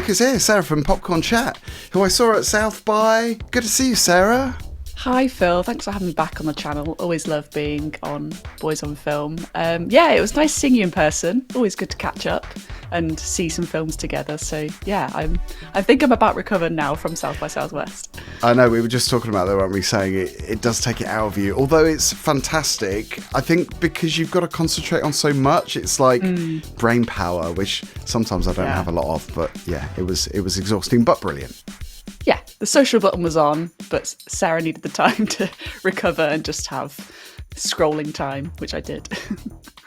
look who's here, Sarah from Popcorn Chat, who I saw at South by. Good to see you, Sarah. Hi Phil, thanks for having me back on the channel. Always love being on Boys on Film. Yeah, it was nice seeing you in person. Always good to catch up and see some films together. So yeah, I think I'm about recovered now from South by Southwest. I know, we were just talking about that, weren't we, saying it does take it out of you. Although it's fantastic, I think because you've got to concentrate on so much, it's like brain power, which sometimes I don't have a lot of. But yeah, it was exhausting, but brilliant. Yeah, the social button was on, but Sarah needed the time to recover and just have scrolling time, which I did.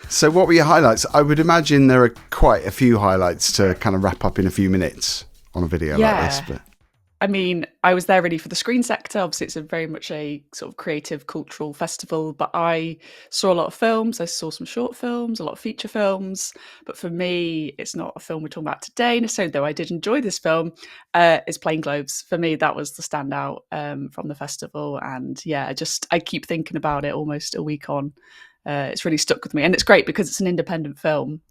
So what were your highlights? I would imagine there are quite a few highlights to kind of wrap up in a few minutes on a video like this. But I mean, I was there really for the screen sector. Obviously, it's very much a sort of creative, cultural festival, but I saw a lot of films. I saw some short films, a lot of feature films. But for me, it's not a film we're talking about today necessarily, though I did enjoy this film. It's Plain Clothes. For me, that was the standout from the festival. And yeah, I keep thinking about it almost a week on. It's really stuck with me. And it's great because it's an independent film.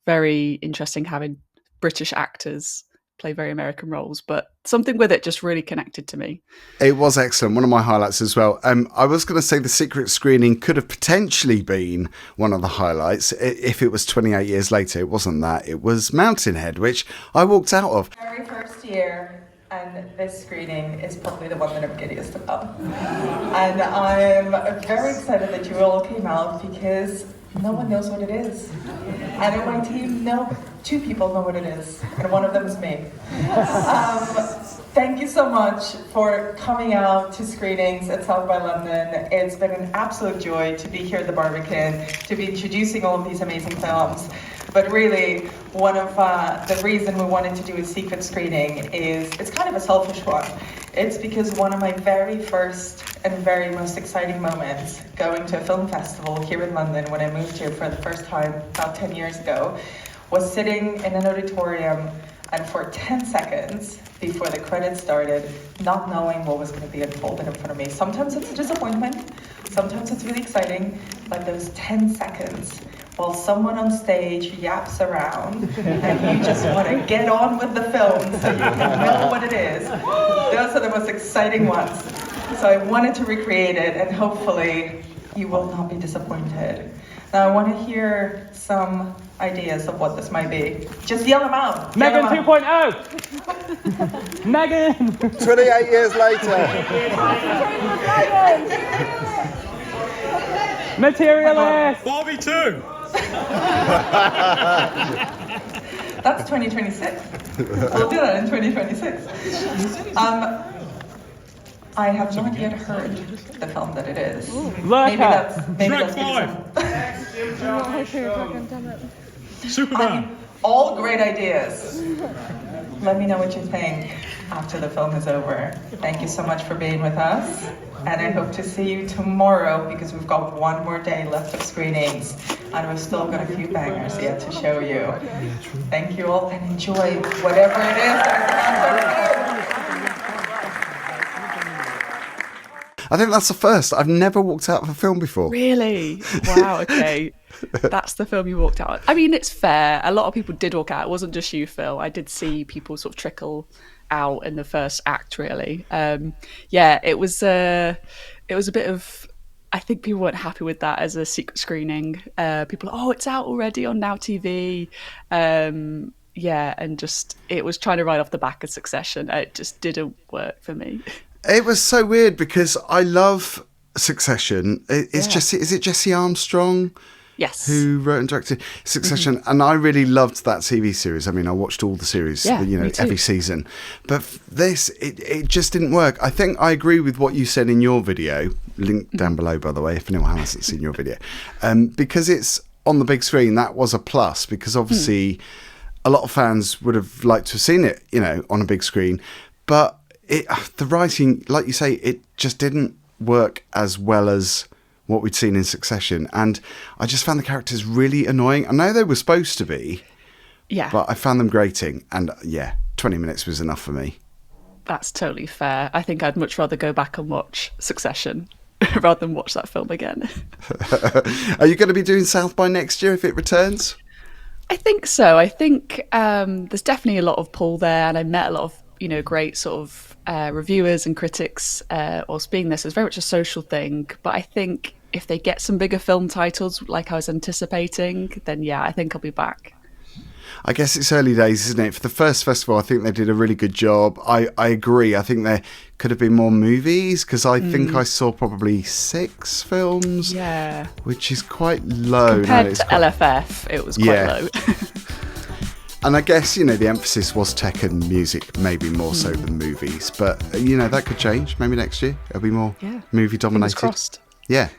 Very interesting having British actors play very American roles, but something with it just really connected to me. It was excellent. One of my highlights as well. I was going to say the secret screening could have potentially been one of the highlights if it was 28 years later. It wasn't that. It was Mountainhead, which I walked out of. Very first year, and this screening is probably the one that I'm giddiest about. And I'm very excited that you all came out because no one knows what it is. And in my team, two people know what it is, and one of them is me. Thank you so much for coming out to screenings at South by London. It's been an absolute joy to be here at the Barbican, to be introducing all of these amazing films. But really, one of the reason we wanted to do a secret screening is, it's kind of a selfish one. It's because one of my very first and very most exciting moments going to a film festival here in London when I moved here for the first time about 10 years ago was sitting in an auditorium and for 10 seconds before the credits started, not knowing what was going to be unfolded in front of me. Sometimes it's a disappointment, sometimes it's really exciting, but those 10 seconds while someone on stage yaps around and you just want to get on with the film so you can know what it is, those are the most exciting ones. So I wanted to recreate it, and hopefully you will not be disappointed. Now I want to hear some ideas of what this might be. Just yell them out. Megan 2.0! Megan! 28 years later. Materialist! Barbie 2! That's 2026. We'll do that in 2026. I have not yet heard the film that it is. Maybe that's Superman! All great ideas. Let me know what you think after the film is over. Thank you so much for being with us. And I hope to see you tomorrow because we've got one more day left of screenings and we've still got a few bangers yet to show you. Thank you all and enjoy whatever it is I think that's the first. I've never walked out of a film before. Really? Wow, okay. That's the film you walked out. I mean, it's fair. A lot of people did walk out. It wasn't just you, Phil. I did see people sort of trickle out in the first act, really. Yeah, it was a bit of, I think people weren't happy with that as a secret screening. People, it's out already on Now TV. Yeah, and just, it was trying to ride off the back of Succession. It just didn't work for me. It was so weird because I love Succession. Is it Jesse Armstrong? Yes. Who wrote and directed Succession. And I really loved that TV series. I mean, I watched all the series, every season. But this, it just didn't work. I think I agree with what you said in your video, link down below, by the way, if anyone hasn't seen your video. Because it's on the big screen, that was a plus, because obviously a lot of fans would have liked to have seen it, on a big screen. But the writing, like you say, it just didn't work as well as what we'd seen in Succession, and I just found the characters really annoying. I know they were supposed to be, but I found them grating, and 20 minutes was enough for me. That's totally fair. I think I'd much rather go back and watch Succession rather than watch that film again. Are you going to be doing South by next year if it returns? I think so. I think there's definitely a lot of pull there, and I met a lot of great sort of reviewers and critics whilst being this. It's very much a social thing, but I think if they get some bigger film titles like I was anticipating, then yeah, I think I'll be back. I guess it's early days, isn't it? For the first festival, I think they did a really good job. I agree. I think there could have been more movies, because I think I saw probably 6 films. Yeah. Which is quite low. Compared to LFF, it was quite low. And I guess, the emphasis was tech and music, maybe more so than movies. But, that could change. Maybe next year it'll be more movie dominated. Fingers crossed. Yeah.